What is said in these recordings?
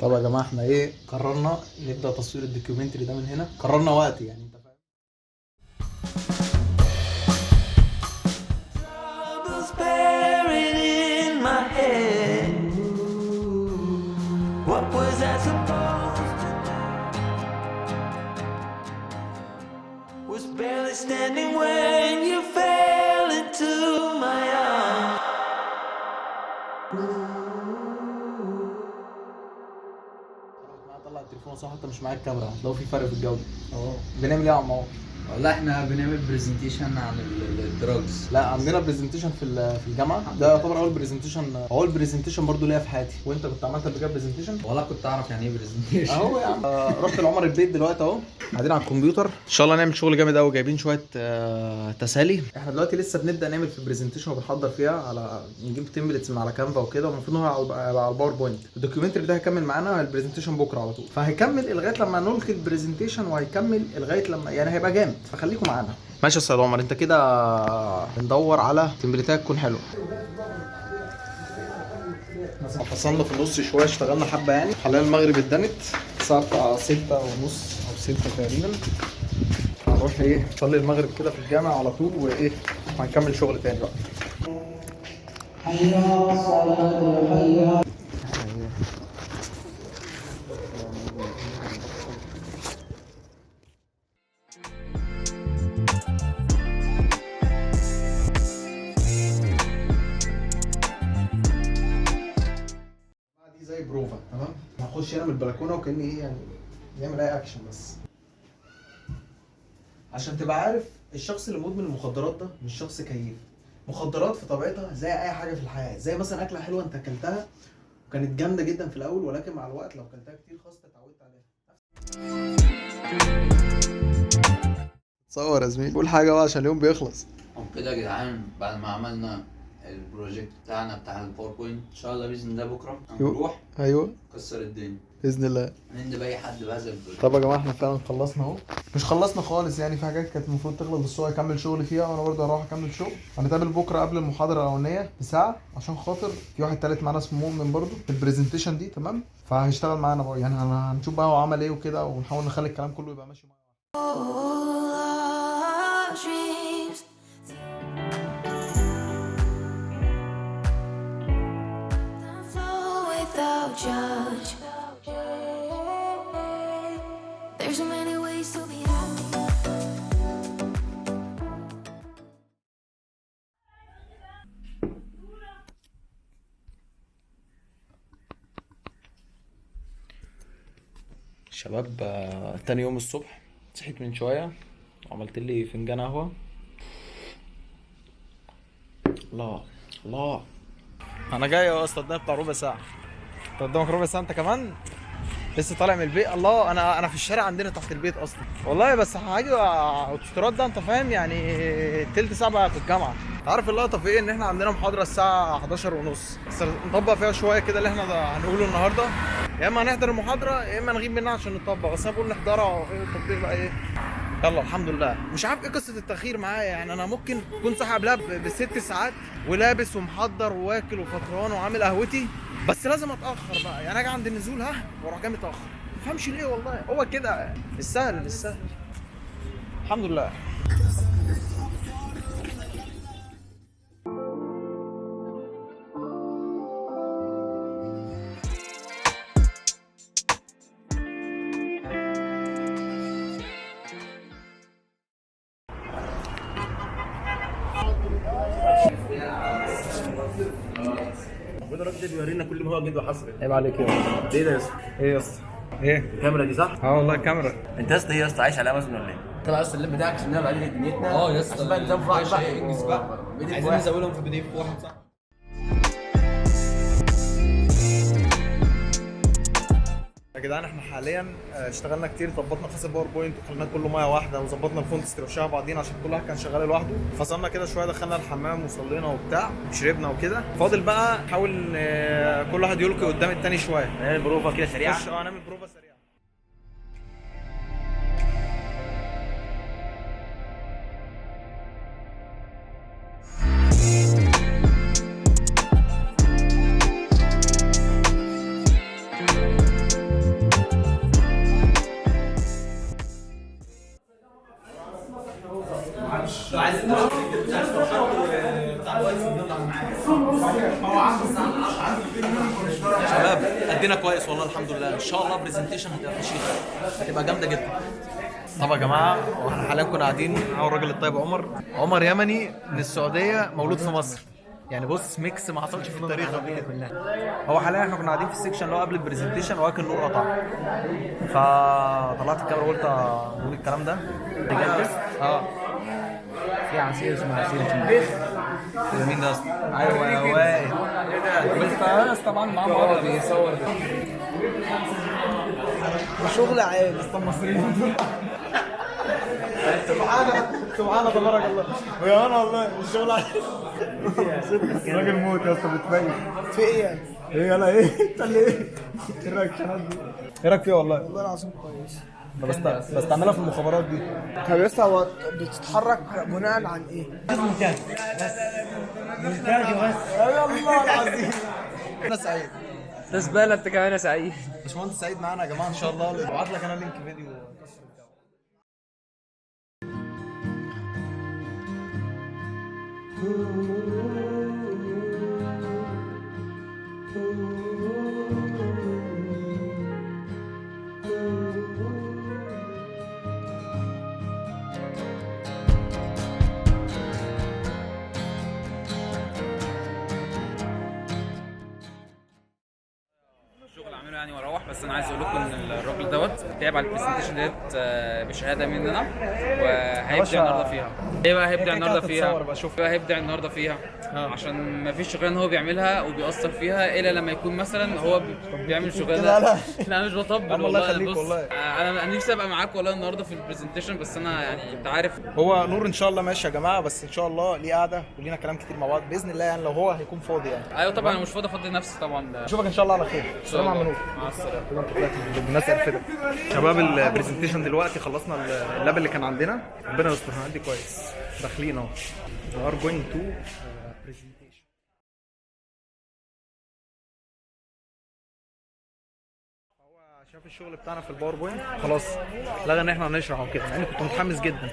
طب يا جماعه احنا قررنا نبدا تصوير الدوكيومنتري ده من هنا. قررنا وقت يعني انت فاهم. Troubles buried in my head. What was I supposed to do? Was barely standing when you fell into my arms. طلع التليفون صح، انت مش معاك الكاميرا لو في فرق في الجوده. بنعمل ايه يا عمار؟ والله احنا بنعمل برزنتيشن عن الدراجز. لا عندنا برزنتيشن في الجامعه، ده يعتبر اول برزنتيشن برضو ليا في حياتي. وانت كنت عملت قبل كده برزنتيشن؟ والله كنت اعرف يعني ايه برزنتيشن. اهو يا عم. رحت لعمر البيت دلوقتي اهو، قاعدين على الكمبيوتر ان شاء الله نعمل شغل جامد قوي. جايبين شويه تسالي. احنا دلوقتي لسه بنبدا نعمل في البرزنتيشن وبنحضر فيها، على نجيب تمبلتس من على كانفا وكده، والمفروض ان هو هيبقى على الباوربوينت. الدوكيومنتري ده هيكمل معانا البرزنتيشن بكره على طول، فهيكمل لغايه لما نلقي البرزنتيشن، وهيكمل لغايه لما يعني هيبقى جامد، فخليكم معانا. ماشي يا استاذ عمر، انت كده بندور على تمبلتات تكون حلوه. فصلنا في النص شويه، اشتغلنا حبه يعني. حاليا المغرب اتدنت، الساعه بتاع 6:30 او 6 تقريبا. هنروح نصلي المغرب كده في الجامع على طول، وهنكمل شغل تاني بقى. دي زي بروفا، تمام. هخش هنا من البلكونه وكاني يعني نعمل اي اكشن بس، عشان تبقى عارف الشخص اللي مدمن المخدرات ده مش شخص كيف. مخدرات في طبيعتها زي اي حاجه في الحياه، زي مثلا اكله حلوه انت اكلتها وكانت جامده جدا في الاول، ولكن مع الوقت لو اكلتها كتير خلاص اتعودت عليها. صور يا زميلي، قول حاجه بقى عشان اليوم بيخلص. وكده يا جدعان، بعد ما عملنا البروجكت بتاعنا بتاع الباوربوينت، ان شاء الله باذن الله بكره هنروح ايوه نكسر الدنيا باذن الله. هنندب اي حد بهذا البروجكت. طب يا جماعه احنا فعلا خلصنا اهو. مش خلصنا خالص يعني، في حاجات كانت المفروض تخلص بس هو هيكمل شغل فيها، وانا برضه هروح اكمل شغل. هنتقابل بكره قبل المحاضره الاولانيه بساعه، عشان خاطر في واحد تالت معانا اسمه مؤمن برضه في البرزنتيشن دي، تمام. فهيشتغل معانا بقى يعني، هنشوف بقى هو عمل ايه وكده، ونحاول نخلي الكلام كله يبقى ماشي معانا. Dreams. Flow without judge. There's so many ways to be happy. شباب، تاني يوم الصبح صحيت من شويه وعملت لي فنجان قهوه. الله الله، انا جاي اهو اصلا، قدامي بتاع ربع ساعه. انت قدامك ربع ساعه انت كمان؟ لسه طالع من البيت. الله، انا في الشارع عندنا تحت البيت اصلا والله. بس هاجي اوتوستراد ده انت فاهم يعني، تلت ساعه بقى في الجامعه. انت عارف اللقطه في ايه؟ ان احنا عندنا محاضره الساعه 11:30، بس نطبق فيها شويه كده اللي احنا هنقوله النهارده. يا اما هنحضر المحاضره يا اما نغيب منها عشان نطبق، بس انا بقول نحضرها. التطبيق بقى يلا الحمد لله. مش عارف ايه قصه التاخير معايا يعني. انا ممكن اكون صاحي قبلها ب6 ساعات ولابس ومحضر وواكل وفطران وعامل قهوتي، بس لازم اتاخر بقى يعني. اجي عند النزول واروح جاي متاخر. ما تفهمش ليه والله، هو كده السهل. الحمد لله. المفروض الراجل ده بيورينا كل ما هو جد وحصري. عيب عليك يا اسطى. ايه ده يا اسطى؟ ايه يا اسطى؟ ايه الكاميرا دي صح؟ اه والله كاميرا. انت يا اسطى ايه يا اسطى، عايش على امازون ولا ايه؟ طلع بس اللاب بتاعك عشان نعمل عليه دنيتنا. يا اسطى عشان بقى نظام في واحد بقى انجز بقى. عايزين نزودهم في بي دي اف واحد صح. يا جدعان احنا حاليا اشتغلنا كتير، ظبطنا فاصل باوربوينت وخليناه كله ميه واحده، وظبطنا الفونت استرشاها بعضين عشان كل واحد كان شغال لوحده. فصلنا كده شويه، دخلنا الحمام وصلينا وبتاع وشربنا وكده. فاضل بقى نحاول كل واحد يلقي قدام التاني شويه. نعمل بروفه كده سريعه. خش نعمل بروفا سريعه. كويس والله الحمد لله. ان شاء الله برزنتيشن هتبقى فشيخه، هتبقى جامده جدا. طب يا جماعه واحنا حاليا كنا قاعدين مع الراجل الطيب عمر يمني من السعوديه مولود في مصر. يعني بص ميكس ما حصلش في التاريخ قبل كده. هو حاليا احنا كنا قاعدين في السكشن اللي هو قبل البرزنتيشن ولكن النور قطع، فطلعت الكاميرا وقلت اقول الكلام ده. في عصير اسمه عصير تشميس. مين ده اصلا؟ ايوه يا وائل. بس طبعا معاه مرة بيصور ده. شغل عادي اصلا المصريين. سبحان تبارك الله. ويا انا والله الشغل عادي. راجل موت يا اسطى بتفيد. في ايه يعني؟ ايه يلا ايه؟ انت اللي ايه؟ ايه رايك في الشنط دي؟ ايه رايك فيها والله؟ والله العظيم كويس. بستعملها في المخابرات دي. طب يا اسطى هو بتتحرك بناء عن ايه؟ يا الله العظيم. انا سعيد. زبالة انت كمان يا سعيد. باشمهندس سعيد معانا يا جماعه ان شاء الله. ابعت لك انا لينك فيديو. الشغل عامله يعني واروح. بس انا عايز اقول لكم ان الراجل دوت تعب على البرزنتيشن ديت بشهاده مننا، وهيبدع النهارده فيها. ايه بقى هيبدع النهارده فيها؟ هيبدع النهارده فيها عشان ما فيش شغلانه هو بيعملها وبيأثر فيها الا لما يكون مثلا هو بيعمل شغلانه. لا مش بطبل والله. بص انا نفسي ابقى معاك والله النهارده في البرزنتيشن، بس انا يعني انت عارف. هو نور ان شاء الله ماشي يا جماعه، بس ان شاء الله ليه قعده ولينا كلام كتير مع بعض باذن الله يعني لو هو هيكون فاضي يعني. ايوه طبعا انا مش فاضي افضي نفسي طبعا. اشوفك ان شاء الله على خير. السلام عليكم. مع السلامه. الناس عرفتك شباب. البرزنتيشن دلوقتي خلصنا اللاب اللي كان عندنا. ربنا يستر هنعدي كويس. داخلين اهو. We are going to presentation. هو شاف الشغل بتاعنا في الباوربوينت خلاص لغى ان احنا هنشرح وكده، يعني كنت متحمس جدا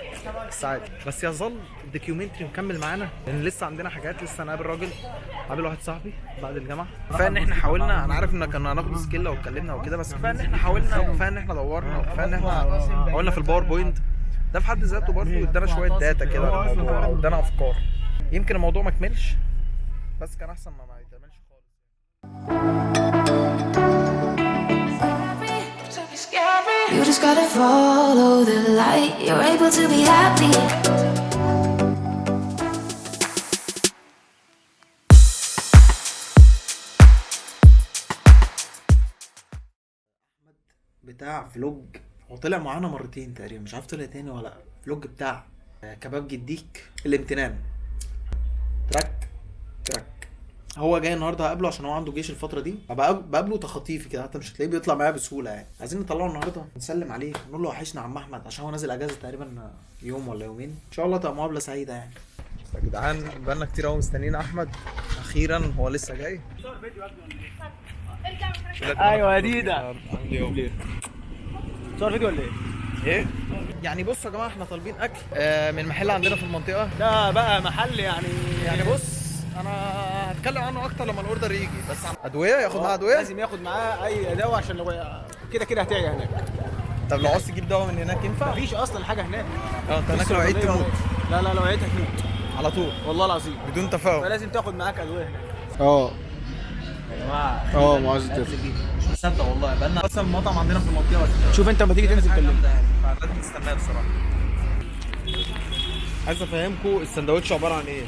بس عادي. بس يظل الدوكيومنتري مكمل معانا لان لسه عندنا حاجات. لسه هنقابل راجل، قابل واحد صاحبي بعد الجامعه. كفايه ان احنا حاولنا. انا عارف ان كنا هناخد سكيل لو اتكلمنا وكده، بس كفايه ان احنا حاولنا وكفايه ان احنا دورنا وكفايه ان احنا حاولنا في الباوربوينت ده في حد ذاته برضه ادانا شويه داتا كده للموضوع او ادانا افكار. يمكن الموضوع ما كملش بس كان احسن ما يتعملش خالص. You just gotta follow the light. You're able to be happy. بتاع فلوج هو طلع معانا مرتين تقريبا، مش عارف طلع تاني ولا لا. فلوج بتاع كباب جديك الامتنان. تراك هو جاي النهارده هقابله عشان هو عنده جيش الفتره دي. بقابله تخطيفي كده، حتى مش هتلاقيه بيطلع معايا بسهوله يعني. عايزين نطلعه النهارده نسلم عليه نقول له وحشنا عم احمد، عشان هو نازل اجازه تقريبا يوم ولا يومين. ان شاء الله تبقى مقابله سعيده يعني. يا جدعان بقالنا كتير قوي مستنيين احمد، اخيرا هو لسه جاي. ايوه يا ديدا. صور فيديو ولا ايه؟ ايه؟ يعني بصوا يا جماعه احنا طالبين اكل من محل عندنا في المنطقه. ده بقى محل يعني بص انا هتكلم عنه اكتر لما الاوردر يجي. بس ادويه ياخد معاه ادويه. لازم ياخد معاه اي دواء عشان لو كده هتعيا هناك. طب لو عاوز تجيب دواء من هناك ينفع؟ مفيش اصلا حاجه هناك. انت هناك لو عيت تموت. لا لو عيت هتموت على طول والله العظيم بدون تفاهم. فلازم تاخد معاك ادويه هناك. يا جماعه معزه مش مصدق والله بقالنا اصلا المطعم عندنا في المنطقه. شوف انت لما تيجي تنزل كلمني. فلازم نستناه بصراحه. عايز افهمكم السندوتش عباره عن ايه.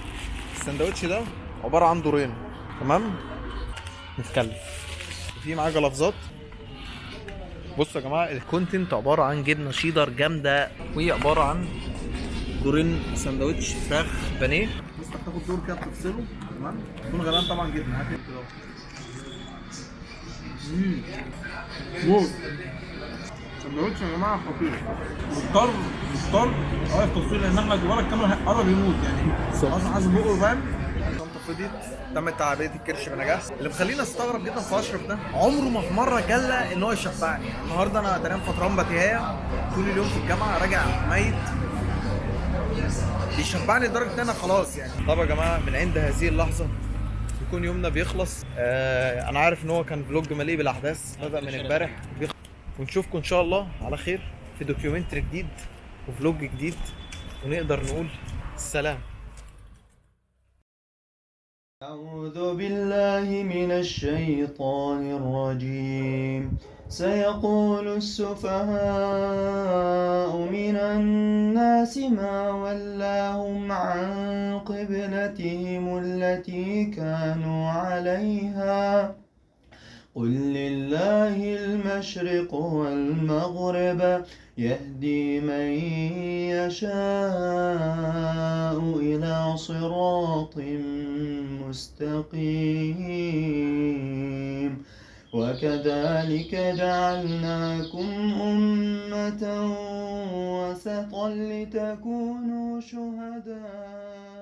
السندوتش ده عباره عن دورين تمام. نتكلم في معاه جلافزات. بصوا يا جماعه الكونتنت عباره عن جبنه شيدر جامده، وهي عباره عن دورين سندوتش فراخ بانيه. بس بتاخد دور كده بتفصله تمام. يكون غلبان طبعا جبنه. هات كده موت. سندوتش يا جماعه خطير. مضطر واقف تصوير لان احمد ورا الكاميرا قرب يموت يعني. اصلا عايز بقه فاهم. الشنطه فضيت تمت تعبئه الكرش بنجاح. اللي مخليني استغرب جدا في اشرف ده عمره ما في مره جلى ان هو يشبعني. النهارده انا تقريبا فطران بتيهايه طول اليوم في الجامعه راجع ميت. بيشبعني لدرجه ان انا خلاص يعني. طب يا جماعه من عند هذه اللحظه يكون يومنا بيخلص. انا عارف ان هو كان فلوج مليء بالاحداث، بدأ من امبارح ونشوفكم ان شاء الله على خير في دوكيومنتري جديد وفلوج جديد، ونقدر نقول سلام. أعوذ بالله من الشيطان الرجيم. سيقول السفهاء من الناس ما ولاهم عن قبلتهم التي كانوا عليها قل لله المشرق والمغرب يهدي من يشاء إلى صراط مستقيم. وكذلك جعلناكم أمة وسطا لتكونوا شهداء